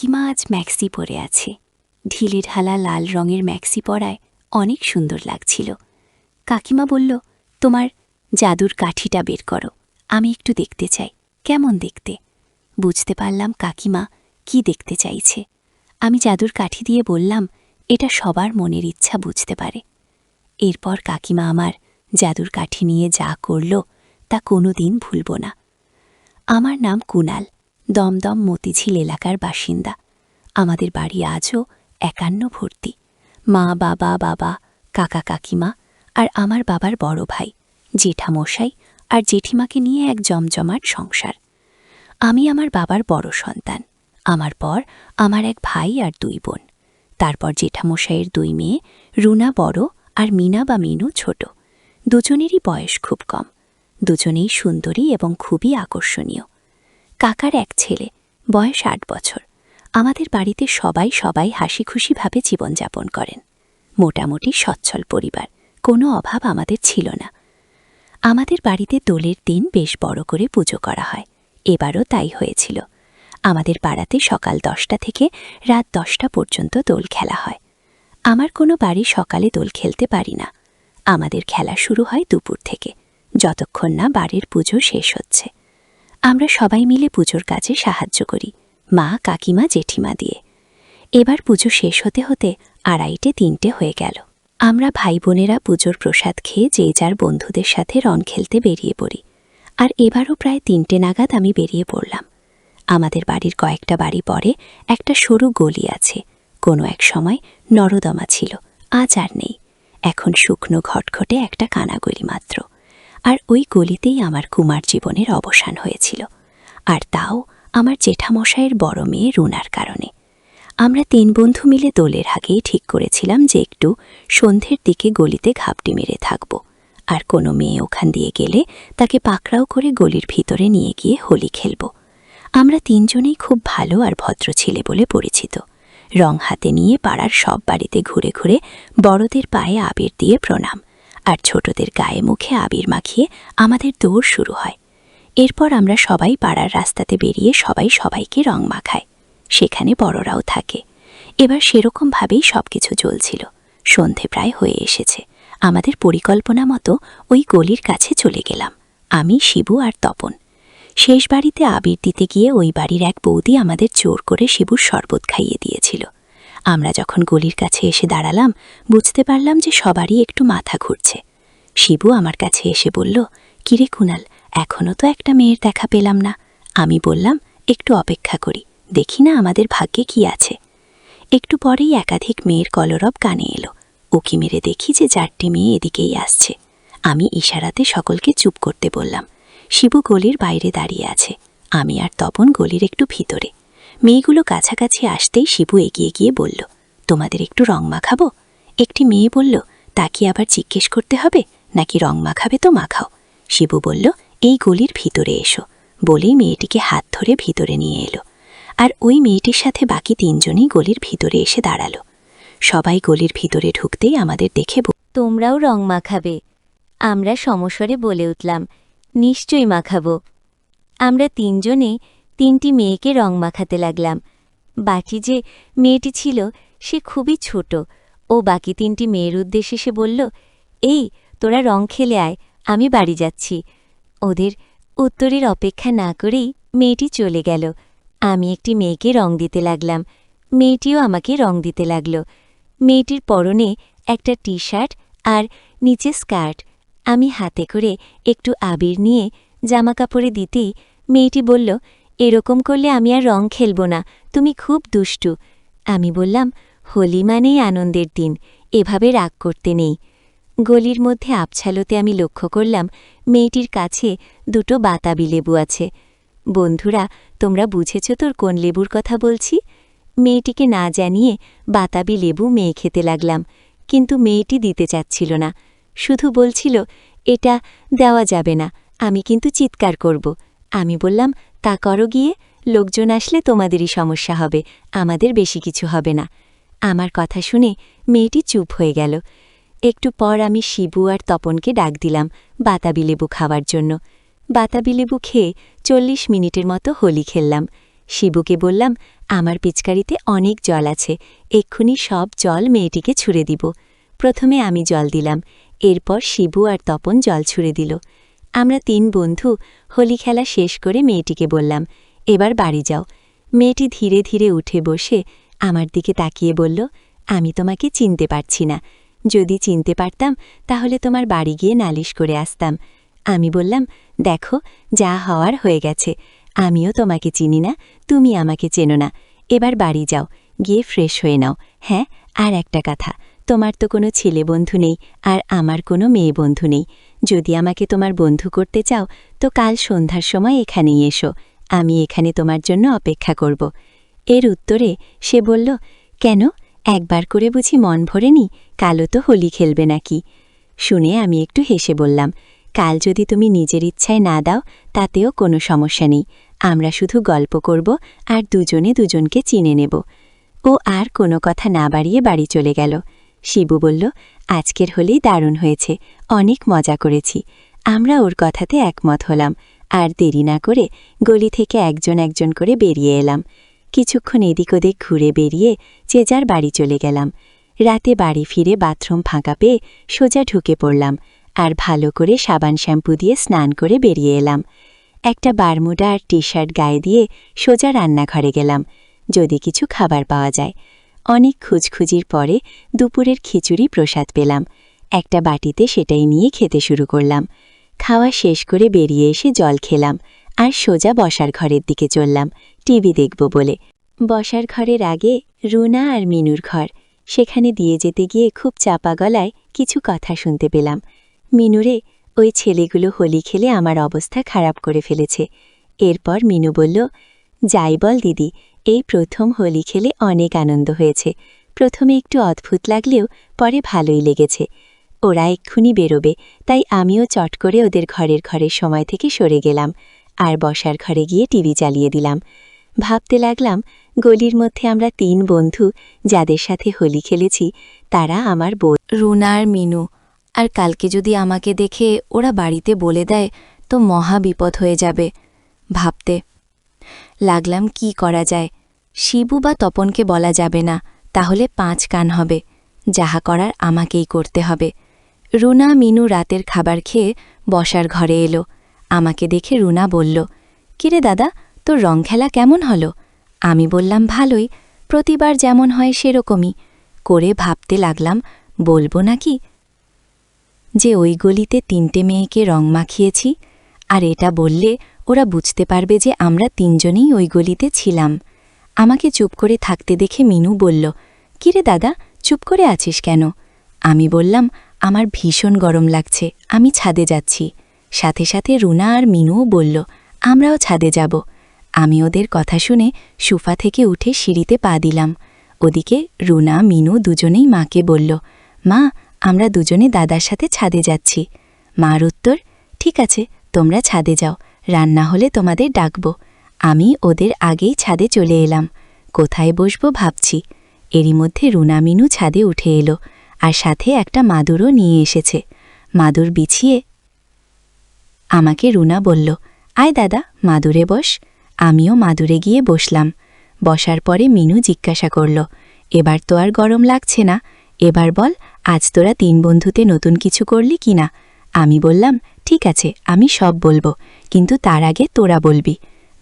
কাকিমা আজ ম্যাক্সি পরে আছে। ঢিলে ঢালা লাল রঙের ম্যাক্সি পরায় অনেক সুন্দর লাগছিল। কাকিমা বলল, তোমার জাদুর কাঠিটা বের করো, আমি একটু দেখতে চাই কেমন দেখতে। বুঝতে পারলাম কাকিমা কি দেখতে চাইছে। আমি জাদুর কাঠি দিয়ে বললাম, এটা সবার মনের ইচ্ছা বুঝতে পারে। এরপর কাকিমা আমার জাদুর কাঠি নিয়ে যা করল তা কোনো দিন ভুলব না। আমার নাম কুনাল, দমদম মতিঝিল এলাকার বাসিন্দা। আমাদের বাড়ি আজও ৫১ ভর্তি। মা, বাবা, কাকা কাকিমা আর আমার বাবার বড় ভাই, জেঠামশাই আর জেঠিমাকে নিয়ে এক জমজমাট সংসার। আমি আমার বাবার বড় সন্তান। আমার পর আমার এক ভাই আর ২ বোন। তারপর জেঠামশাইয়ের ২ মেয়ে, রুনা বড় আর মিনা বা মিনু ছোট। দুজনেরই বয়স খুব কম। দুজনেই সুন্দরী এবং খুবই আকর্ষণীয়। কাকার এক ছেলে, বয়স ৮ বছর। আমাদের বাড়িতে সবাই হাসি খুশিভাবে জীবনযাপন করেন। মোটামুটি সচ্ছল পরিবার, কোনো অভাব আমাদের ছিল না। আমাদের বাড়িতে দোলের দিন বেশ বড় করে পুজো করা হয়। এবারও তাই হয়েছিল। আমাদের পাড়াতে সকাল ১০টা থেকে রাত ১০টা পর্যন্ত দোল খেলা হয়। আমার কোনো বাড়ি সকালে দোল খেলতে পারি না। আমাদের খেলা শুরু হয় দুপুর থেকে, যতক্ষণ না বাড়ির পুজো শেষ হচ্ছে। আমরা সবাই মিলে পুজোর কাজে সাহায্য করি, মা, কাকিমা, জেঠিমা দিয়ে। এবার পুজো শেষ হতে হতে ২:৩০ হয়ে গেল। আমরা ভাই বোনেরা পুজোর প্রসাদ খেয়ে যে যার বন্ধুদের সাথে রং খেলতে বেরিয়ে পড়ি। আর এবারও প্রায় ৩টে নাগাদ আমি বেরিয়ে পড়লাম। আমাদের বাড়ির কয়েকটা বাড়ি পরে একটা সরু গলি আছে। কোনো এক সময় নরদমা ছিল, আজ আর নেই। এখন শুকনো ঘটঘটে একটা কানাগলি মাত্র। আর ওই গলিতেই আমার কুমার জীবনের অবসান হয়েছিল। আর তাও আমার জেঠামশাইয়ের বড় মেয়ে রুনার কারণে। আমরা ৩ বন্ধু মিলে দোলের আগেই ঠিক করেছিলাম যে একটু সন্ধ্যের দিকে গলিতে ঘাপটি মেরে থাকব। আর কোনো মেয়ে ওখান দিয়ে গেলে তাকে পাকড়াও করে গলির ভিতরে নিয়ে গিয়ে হোলি খেলব। আমরা ৩ জনেই খুব ভালো আর ভদ্র ছেলে বলে পরিচিত। রং হাতে নিয়ে পাড়ার সব বাড়িতে ঘুরে ঘুরে বড়দের পায়ে আবির দিয়ে প্রণাম, আর ছোটদের গায়ে মুখে আবির মাখিয়ে আমাদের দৌড় শুরু হয়। এরপর আমরা সবাই পাড়ার রাস্তাতে বেরিয়ে সবাই সবাইকে রং মাখায়। সেখানে বড়রাও থাকে। এবার সেরকমভাবেই সবকিছু চলছিল। সন্ধে প্রায় হয়ে এসেছে। আমাদের পরিকল্পনা মতো ওই গলির কাছে চলে গেলাম, আমি, শিবু আর তপন। শেষ বাড়িতে আবির দিতে গিয়ে ওই বাড়ির এক বৌদি আমাদের জোর করে শিবুর শরবত খাইয়ে দিয়েছিল। আমরা যখন গলির কাছে এসে দাঁড়ালাম, বুঝতে পারলাম যে সবারই একটু মাথা ঘুরছে। শিবু আমার কাছে এসে বলল, কিরে কুনাল, এখনও তো একটা মেয়ের দেখা পেলাম না। আমি বললাম, একটু অপেক্ষা করি, দেখি না আমাদের ভাগ্যে কি আছে। একটু পরেই একাধিক মেয়ের কলরব কানে এলো। উকি মেরে দেখি যে ৪টি মেয়ে এদিকেই আসছে। আমি ইশারাতে সকলকে চুপ করতে বললাম। শিবু গলির বাইরে দাঁড়িয়ে আছে, আমি আর তপন গলির একটু ভিতরে। মেয়েগুলো কাছাকাছি আসতেই শিবু এগিয়ে গিয়ে বলল, তোমাদের একটু রং মাখাবো? একটি মেয়ে বলল, তা কি আবার জিজ্ঞেস করতে হবে, নাকি রং মাখাবে তো মাখাও। শিবু বলল, এই গলির ভিতরে এসো, বলেই মেয়েটিকে হাত ধরে ভিতরে নিয়ে এলো। আর ওই মেয়েটির সাথে বাকি ৩ জনই গলির ভিতরে এসে দাঁড়ালো। সবাই গলির ভিতরে ঢুকতেই আমাদের দেখে তোমরাও রং মাখাবে? আমরা সমস্বরে বলে উঠলাম, নিশ্চয়ই মাখাবো। আমরা ৩ জনে ৩টি মেয়েকে রং মাখাতে লাগলাম। বাকি যে মেয়েটি ছিল সে খুবই ছোট। ও বাকি ৩টি মেয়ের উদ্দেশ্যে সে বলল, এই তোরা রং খেলে আয়, আমি বাড়ি যাচ্ছি। ওদের উত্তরের অপেক্ষা না করেই মেয়েটি চলে গেল। আমি একটি মেয়েকে রং দিতে লাগলাম, মেয়েটিও আমাকে রং দিতে লাগল। মেয়েটির পরনে একটা টি শার্ট আর নিচে স্কার্ট। আমি হাতে করে একটু আবির নিয়ে জামাকাপড়ে দিতেই মেয়েটি বলল, এরকম করলে আমি আর রং খেলব না, তুমি খুব দুষ্টু। আমি বললাম, হোলি মানেই আনন্দের দিন, এভাবে রাগ করতে নেই। গলির মধ্যে আবছালোতে আমি লক্ষ্য করলাম মেয়েটির কাছে ২টো বাতাবি লেবু আছে। বন্ধুরা, তোমরা বুঝেছ তোর কোন লেবুর কথা বলছি? মেয়েটিকে না জানিয়ে বাতাবি লেবু মেয়ে খেতে লাগলাম, কিন্তু মেয়েটি দিতে চাচ্ছিল না। শুধু বলছিল, এটা দেওয়া যাবে না, আমি কিন্তু চিৎকার করব। আমি বললাম, তা করো গিয়ে, লোকজন আসলে তোমাদেরই সমস্যা হবে, আমাদের বেশি কিছু হবে না। আমার কথা শুনে মেয়েটি চুপ হয়ে গেল। একটু পর আমি শিবু আর তপনকে ডাক দিলাম বাতাবি লেবু খাওয়ার জন্য। বাতাবি লেবু খেয়ে ৪০ মিনিটের মতো হোলি খেললাম। শিবুকে বললাম, আমার পিচকারিতে অনেক জল আছে, এক্ষুনি সব জল মেয়েটিকে ছুঁড়ে দিব। প্রথমে আমি জল দিলাম, এরপর শিবু আর তপন জল ছুঁড়ে দিল। আমরা 3 বন্ধু হোলি খেলা শেষ করে মেয়েটিকে বললাম, এবার বাড়ি যাও। মেয়েটি ধীরে ধীরে উঠে বসে আমার দিকে তাকিয়ে বলল, আমি তোমাকে চিনতে পারছি না, যদি চিনতে পারতাম তাহলে তোমার বাড়ি গিয়ে নালিশ করে আসতাম। আমি বললাম, দেখো, যা হওয়ার হয়ে গেছে, আমিও তোমাকে চিনি না, তুমি আমাকে চেনো না, এবার বাড়ি যাও, গিয়ে ফ্রেশ হয়ে নাও। হ্যাঁ, আর একটা কথা, তোমার তো কোনো ছেলে বন্ধু নেই আর আমার কোনো মেয়ে বন্ধু নেই, যদি আমাকে তোমার বন্ধু করতে চাও তো কাল সন্ধ্যার সময় এখানেই এসো, আমি এখানে তোমার জন্য অপেক্ষা করব। এর উত্তরে সে বলল, কেন, একবার করে বুঝি মন ভরেনি, কালও তো হোলি খেলবে নাকি? শুনে আমি একটু হেসে বললাম, কাল যদি তুমি নিজের ইচ্ছায় না দাও তাতেও কোনো সমস্যা নেই, আমরা শুধু গল্প করব আর দুজনে দুজনকে চিনে নেব। ও আর কোনো কথা না বাড়িয়ে বাড়ি চলে গেল। শিবু বলল, আজকের হোলি দারুণ হয়েছে, অনেক মজা করেছি। আমরা ওর কথাতে একমত হলাম, আর দেরি না করে গলি থেকে একজন একজন করে বেরিয়ে এলাম। কিছুক্ষণ এদিক ওদিক ঘুরে বেরিয়ে যে যার বাড়ি চলে গেলাম। রাতে বাড়ি ফিরে বাথরুম ফাঁকা পেয়ে সোজা ঢুকে পড়লাম, আর ভালো করে সাবান শ্যাম্পু দিয়ে স্নান করে বেরিয়ে এলাম। একটা বারমুডা আর টি-শার্ট গায়ে দিয়ে সোজা রান্নাঘরে গেলাম, যদি কিছু খাবার পাওয়া যায়। অনেক খুঁজখুঁজির পরে দুপুরের খিচুড়ি প্রসাদ পেলাম, একটা বাটিতে সেটাই নিয়ে খেতে শুরু করলাম। খাওয়া শেষ করে বেরিয়ে এসে জল খেলাম, আর সোজা বসার ঘরের দিকে চললাম টিভি দেখব বলে। বসার ঘরের আগে রুনা আর মিনুর ঘর, সেখানে দিয়ে যেতে গিয়ে খুব চাপা গলায় কিছু কথা শুনতে পেলাম। মিনুরে, ওই ছেলেগুলো হোলি খেলে আমার অবস্থা খারাপ করে ফেলেছে। এরপর মিনু বলল, যাই বল দিদি, এই প্রথম হোলি খেলে অনেক আনন্দ হয়েছে। প্রথমে একটু অদ্ভুত লাগলেও পরে ভালোই লেগেছে। ওরা এক্ষুনি বেরোবে, তাই আমিও চট করে ওদের ঘরের সময় থেকে সরে গেলাম, আর বসার ঘরে গিয়ে টিভি চালিয়ে দিলাম। ভাবতে লাগলাম, গলির মধ্যে আমরা 3 বন্ধু যাদের সাথে হোলি খেলেছি তারা আমার রুনা আর মিনু, আর কালকে যদি আমাকে দেখে ওরা বাড়িতে বলে দেয় তো মহা বিপদ হয়ে যাবে। ভাবতে লাগলাম কি করা যায়। শিবু বা তপনকে বলা যাবে না, তাহলে 5 কান হবে। যাহা করার আমাকেই করতে হবে। রুনা মিনু রাতের খাবার খেয়ে বসার ঘরে এলো। আমাকে দেখে রুনা বলল, কিরে দাদা, তোর রং খেলা কেমন হলো? আমি বললাম, ভালোই, প্রতিবার যেমন হয় সেরকমই। করে ভাবতে লাগলাম, বলবো নাকি যে ওই গলিতে 3টে মেয়েকে রং মাখিয়েছি, আর এটা বললে ওরা বুঝতে পারবে যে আমরা 3 জনেই ওই গলিতে ছিলাম। আমাকে চুপ করে থাকতে দেখে মিনু বলল, কিরে দাদা, চুপ করে আছিস কেন? আমি বললাম, আমার ভীষণ গরম লাগছে, আমি ছাদে যাচ্ছি। সাথে সাথে রুনা আর মিনুও বলল, আমরাও ছাদে যাব। আমি ওদের কথা শুনে সোফা থেকে উঠে সিঁড়িতে পা দিলাম। ওদিকে রুনা মিনু দুজনেই মাকে বলল, মা, আমরা দুজনে দাদার সাথে ছাদে যাচ্ছি। মার উত্তর, ঠিক আছে, তোমরা ছাদে যাও, রান্না হলে তোমাদের ডাকব। আমি ওদের আগেই ছাদে চলে এলাম। কোথায় বসবো ভাবছি। এরই মধ্যে রুনা মিনু ছাদে উঠে এলো, আর সাথে একটা মাদুরও নিয়ে এসেছে। মাদুর বিছিয়ে আমাকে রুনা বলল, আয় দাদা, মাদুরে বস। আমিও মাদুরে গিয়ে বসলাম। বসার পরে মিনু জিজ্ঞাসা করল, এবার তো আর গরম লাগছে না? এবার বল, আজ তোরা 3 বন্ধুতে নতুন কিছু করলি কি না? আমি বললাম, ঠিক আছে, আমি সব বলবো, কিন্তু তার আগে তোরা বলবি।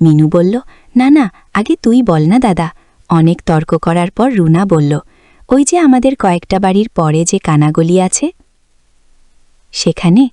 মিনু বলল, না না, আগে তুই বল না দাদা। অনেক তর্ক করার পর রুনা বলল, ওই যে আমাদের কয়েকটা বাড়ির পরে যে কানাগলি আছে, সেখানে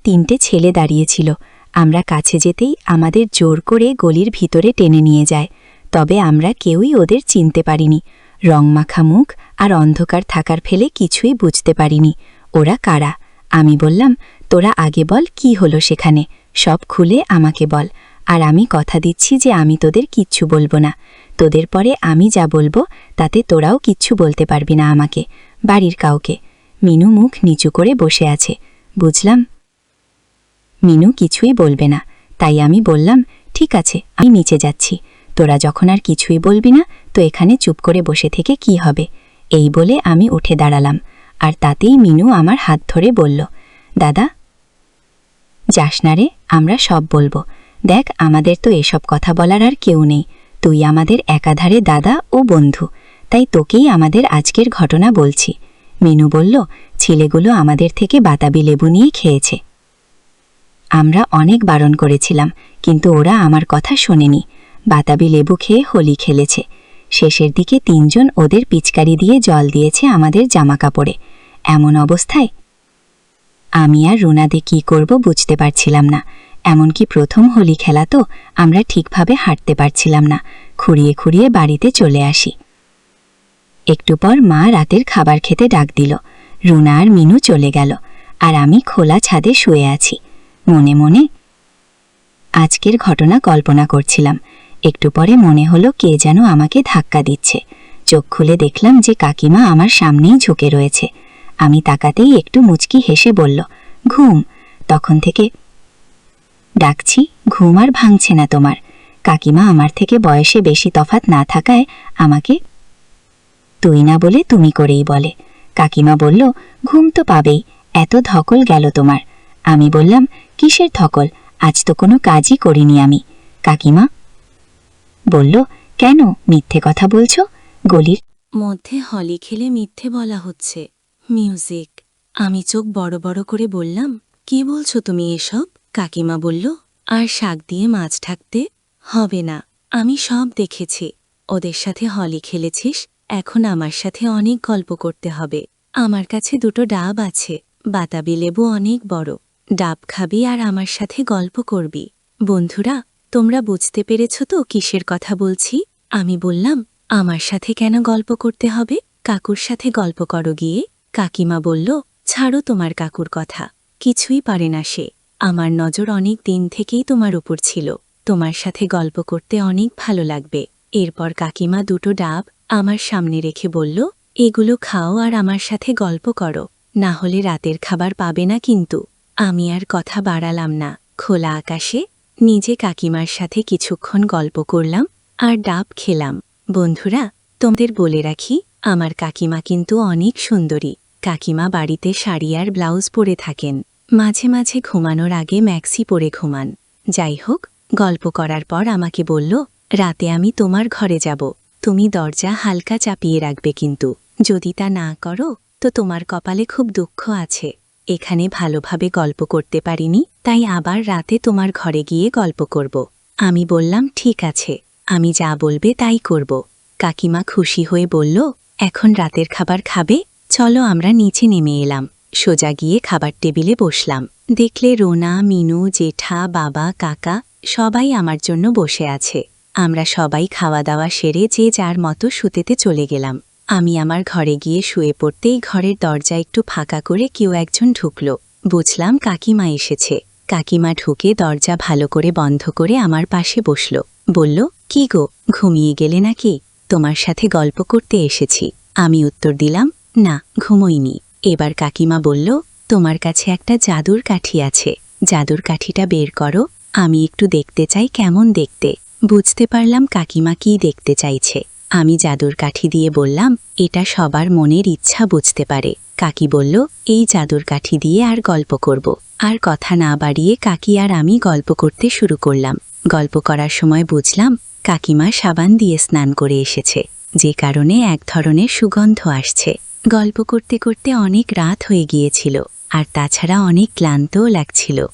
3টে ছেলে দাঁড়িয়েছিল। আমরা কাছে যেতেই আমাদের জোর করে গলির ভিতরে টেনে নিয়ে যায়। তবে আমরা কেউই ওদের চিনতে পারিনি। রংমাখা মুখ আর অন্ধকার থাকার ফেলে কিছুই বুঝতে পারিনি ওরা কারা। আমি বললাম, তোরা আগে বল কি হলো সেখানে, সব খুলে আমাকে বল, আর আমি কথা দিচ্ছি যে আমি তোদের কিচ্ছু বলবো না। তোদের পরে আমি যা বলবো তাতে তোরাও কিচ্ছু বলতে পারবি না আমাকে, বাড়ির কাউকে। মিনু মুখ নিচু করে বসে আছে। বুঝলাম মিনু কিছুই বলবে না, তাই আমি বললাম, ঠিক আছে, আমি নিচে যাচ্ছি। তোরা যখন আর কিছুই বলবি না তো এখানে চুপ করে বসে থেকে কি হবে? এই বলে আমি উঠে দাঁড়ালাম, আর তাতেই মিনু আমার হাত ধরে বলল, দাদা, যাস না রে, আমরা সব বলবো। দেখ, আমাদের তো এসব কথা বলার আর কেউ নেই। তুই আমাদের একাধারে দাদা ও বন্ধু, তাই তোকেই আমাদের আজকের ঘটনা বলছি। মিনু বলল, ছেলেগুলো আমাদের থেকে বাতাবি লেবু নিয়ে খেয়েছে। আমরা অনেক বারণ করেছিলাম, কিন্তু ওরা আমার কথা শোনেনি। বাতাবি লেবু খেয়ে হোলি খেলেছে। শেষের দিকে 3 জন ওদের পিচকারি দিয়ে জল দিয়েছে আমাদের জামাকাপড়ে। এমন অবস্থায় আমি আর রুনাদে কি করব বুঝতে পারছিলাম না। এমনকি প্রথম হোলি খেলা তো আমরা ঠিকভাবে হাঁটতে পারছিলাম না। খুঁড়িয়ে খুঁড়িয়ে বাড়িতে চলে আসি। একটু পর মা রাতের খাবার খেতে ডাক দিল। রুনা আর মিনু চলে গেল, আর আমি খোলা ছাদে শুয়ে আছি। মনে মনে আজকের ঘটনা কল্পনা করছিলাম। একটু পরে মনে হলো কে যেন আমাকে ধাক্কা দিচ্ছে। চোখ খুলে দেখলাম যে কাকিমা আমার সামনেই ঝুঁকে রয়েছে। আমি তাকাতেই একটু মুচকি হেসে বলল, ঘুম? তখন থেকে ডাকছি, ঘুম আর ভাঙছে না তোমার? কাকিমা আমার থেকে বয়সে বেশি তফাৎ না থাকায় আমাকে তুই না বলে তুমি করেই বলে। কাকিমা বলল, ঘুম তো পাবেই, এত ধকল গেল তোমার। আমি বললাম, কিসের ধকল? আজ তো কোনো কাজই করিনি আমি। কাকিমা বলল, কেন মিথ্যে কথা বলছো? গলির মধ্যে হলি খেলে মিথ্যে বলা হচ্ছে। মিউজিক। আমি চোখ বড় বড় করে বললাম, কি বলছো তুমি এসব? কাকিমা বলল, আর শাক দিয়ে মাছ ঢাকতে হবে না। আমি সব দেখেছি। ওদের সাথে হলি খেলেছিস, এখন আমার সাথে অনেক গল্প করতে হবে। আমার কাছে 2টো ডাব আছে, বাতাবি লেবু অনেক বড়। ডাব খাবি আর আমার সাথে গল্প করবি। বন্ধুরা, তোমরা বুঝতে পেরেছ তো কিসের কথা বলছি? আমি বললাম, আমার সাথে কেন গল্প করতে হবে? কাকুর সাথে গল্প করো গিয়ে। কাকিমা বলল, ছাড়ো তোমার কাকুর কথা, কিছুই পারে না সে। আমার নজর অনেক দিন থেকেই তোমার উপর ছিল। তোমার সাথে গল্প করতে অনেক ভালো লাগবে। এরপর কাকিমা 2টো ডাব আমার সামনে রেখে বলল, এগুলো খাও আর আমার সাথে গল্প করো, না হলে রাতের খাবার পাবে না কিন্তু। আমি আর কথা বাড়ালাম না। খোলা আকাশে নিজে কাকিমার সাথে কিছুক্ষণ গল্প করলাম আর ডাব খেলাম। বন্ধুরা, তোমাদের বলে রাখি, আমার কাকিমা কিন্তু অনেক সুন্দরী। কাকিমা বাড়িতে শাড়ি আর ব্লাউজ পরে থাকেন, মাঝে মাঝে ঘুমানোর আগে ম্যাক্সি পরে ঘুমান। যাই হোক, গল্প করার পর আমাকে বলল, রাতে আমি তোমার ঘরে যাব, তুমি দরজা হালকা চাপিয়ে রাখবে কিন্তু। যদি তা না করো তো তোমার কপালে খুব দুঃখ আছে। এখানে ভালোভাবে গল্প করতে পারিনি, তাই আবার রাতে তোমার ঘরে গিয়ে গল্প করব। আমি বললাম, ঠিক আছে, আমি যা বলবে তাই করব। কাকিমা খুশি হয়ে বলল, এখন রাতের খাবার খাবে? চলো আমরা নিচে নেমে এলাম। সোজা গিয়ে খাবার টেবিলে বসলাম। দেখলে রোনা, মিনু, জেঠা, বাবা, কাকা সবাই আমার জন্য বসে আছে। আমরা সবাই খাওয়া দাওয়া সেরে যে যার মতো শুতেতে চলে গেলাম। আমি আমার ঘরে গিয়ে শুয়ে পড়তেই ঘরের দরজা একটু ফাঁকা করে কেউ একজন ঢুকল। বুঝলাম কাকিমা এসেছে। কাকিমা ঢুকে দরজা ভালো করে বন্ধ করে আমার পাশে বসল। বলল, কি গো, ঘুমিয়ে গেলে নাকি? তোমার সাথে গল্প করতে এসেছি। আমি উত্তর দিলাম, না, ঘুমোইনি। এবার কাকিমা বলল, তোমার কাছে একটা জাদুর কাঠি আছে, জাদুর কাঠিটা বের করো, আমি একটু দেখতে চাই কেমন দেখতে। বুঝতে পারলাম কাকিমা কি দেখতে চাইছে। আমি জাদুর কাঠি দিয়ে বললাম, এটা সবার মনের ইচ্ছা বুঝতে পারে। কাকি বলল, এই জাদুর কাঠি দিয়ে আর গল্প করব। আর কথা না বাড়িয়ে কাকি আর আমি গল্প করতে শুরু করলাম। গল্প করার সময় বুঝলাম কাকিমা সাবান দিয়ে স্নান করে এসেছে, যে কারণে এক ধরনের সুগন্ধ আসছে। গল্প করতে করতে অনেক রাত হয়ে গিয়েছিল, আর তাছাড়া অনেক ক্লান্তও লাগছিল।